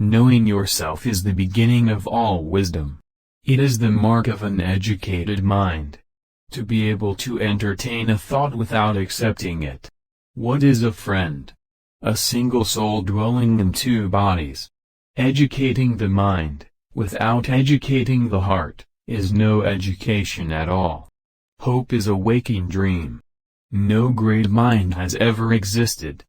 Knowing yourself is the beginning of all wisdom. It is the mark of an educated mind. To be able to entertain a thought without accepting it. What is a friend? A single soul dwelling in two bodies. Educating the mind, without educating the heart, is no education at all. Hope is a waking dream. No great mind has ever existed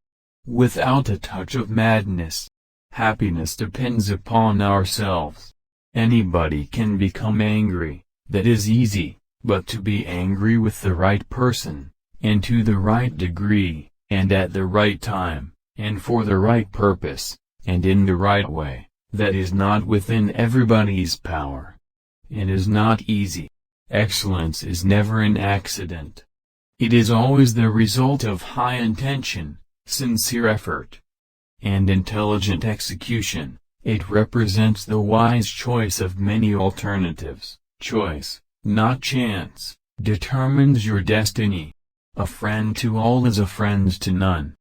without a touch of madness. Happiness depends upon ourselves. Anybody can become angry, that is easy, but to be angry with the right person, and to the right degree, and at the right time, and for the right purpose, and in the right way, that is not within everybody's power. It is not easy. Excellence is never an accident. It is always the result of high intention, sincere effort, and intelligent execution. It represents the wise choice of many alternatives. Choice, not chance, determines your destiny. A friend to all is a friend to none.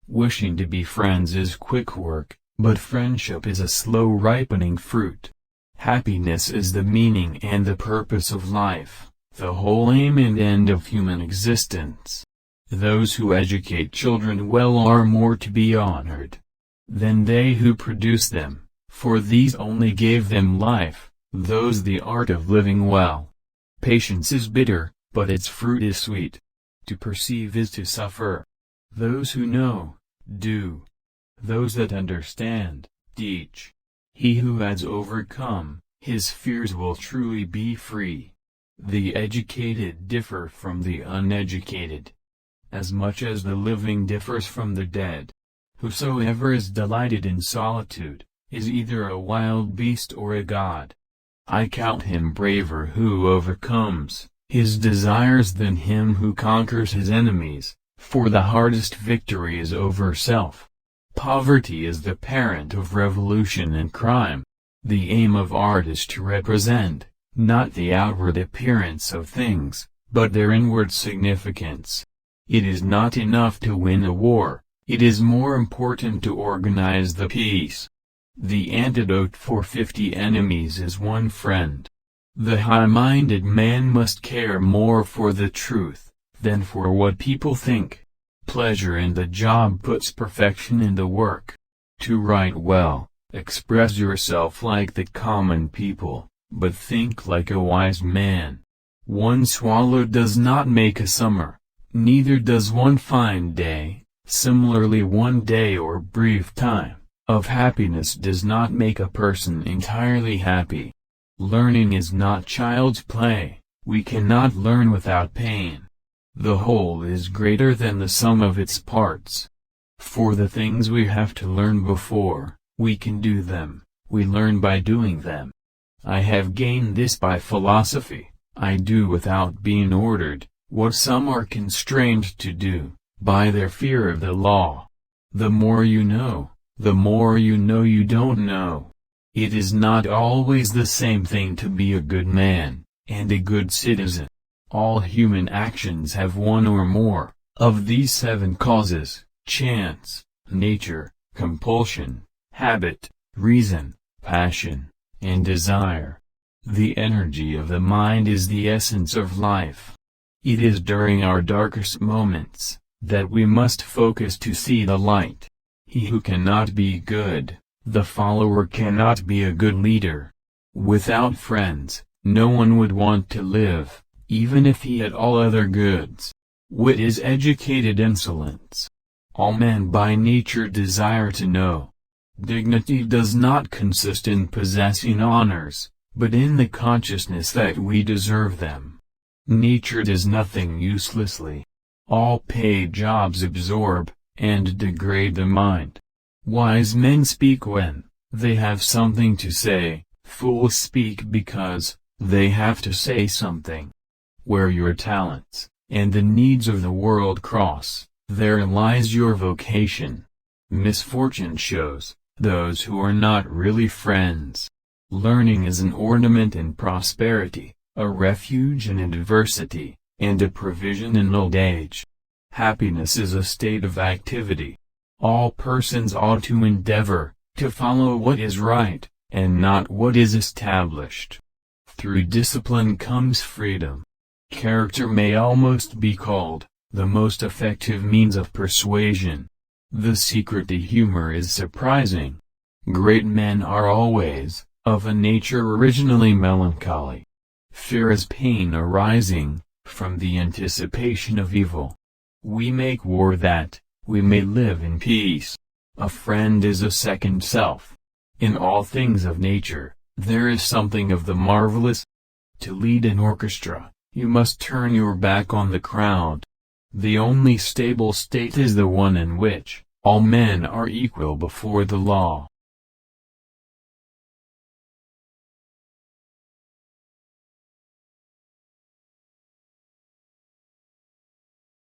Wishing to be friends is quick work, but friendship is a slow ripening fruit. Happiness is the meaning and the purpose of life, the whole aim and end of human existence. Those who educate children well are more to be honored than they who produce them, for these only gave them life, those the art of living well. Patience is bitter, but its fruit is sweet. To perceive is to suffer. Those who know, do. Those that understand, teach. He who has overcome his fears will truly be free. The educated differ from the uneducated, as much as the living differs from the dead. Whosoever is delighted in solitude, is either a wild beast or a god. I count him braver who overcomes his desires than him who conquers his enemies, for the hardest victory is over self. Poverty is the parent of revolution and crime. The aim of art is to represent, not the outward appearance of things, but their inward significance. It is not enough to win a war, it is more important to organize the peace. The antidote for 50 enemies is one friend. The high-minded man must care more for the truth than for what people think. Pleasure in the job puts perfection in the work. To write well, express yourself like the common people, but think like a wise man. One swallow does not make a summer, neither does one fine day. Similarly, one day or brief time of happiness does not make a person entirely happy. Learning is not child's play. We cannot learn without pain. The whole is greater than the sum of its parts. For the things we have to learn before we can do them, we learn by doing them. I have gained this by philosophy. I do without being ordered what some are constrained to do by their fear of the law. The more you know, the more you know you don't know. It is not always the same thing to be a good man and a good citizen. All human actions have one or more of these 7 causes: chance, nature, compulsion, habit, reason, passion, and desire. The energy of the mind is the essence of life. It is during our darkest moments that we must focus to see the light. He who cannot be good, the follower cannot be a good leader. Without friends, no one would want to live, even if he had all other goods. Wit is educated insolence. All men by nature desire to know. Dignity does not consist in possessing honors, but in the consciousness that we deserve them. Nature does nothing uselessly. All paid jobs absorb and degrade the mind. Wise men speak when they have something to say. Fools speak because they have to say something. Where your talents and the needs of the world cross, there lies your vocation. Misfortune shows those who are not really friends. Learning is an ornament in prosperity, a refuge in adversity, and a provision in old age. Happiness is a state of activity. All persons ought to endeavor to follow what is right, and not what is established. Through discipline comes freedom. Character may almost be called the most effective means of persuasion. The secret to humor is surprising. Great men are always, of a nature originally melancholy. Fear is pain arising from the anticipation of evil. We make war that we may live in peace. A friend is a second self. In all things of nature, there is something of the marvelous. To lead an orchestra, you must turn your back on the crowd. The only stable state is the one in which all men are equal before the law.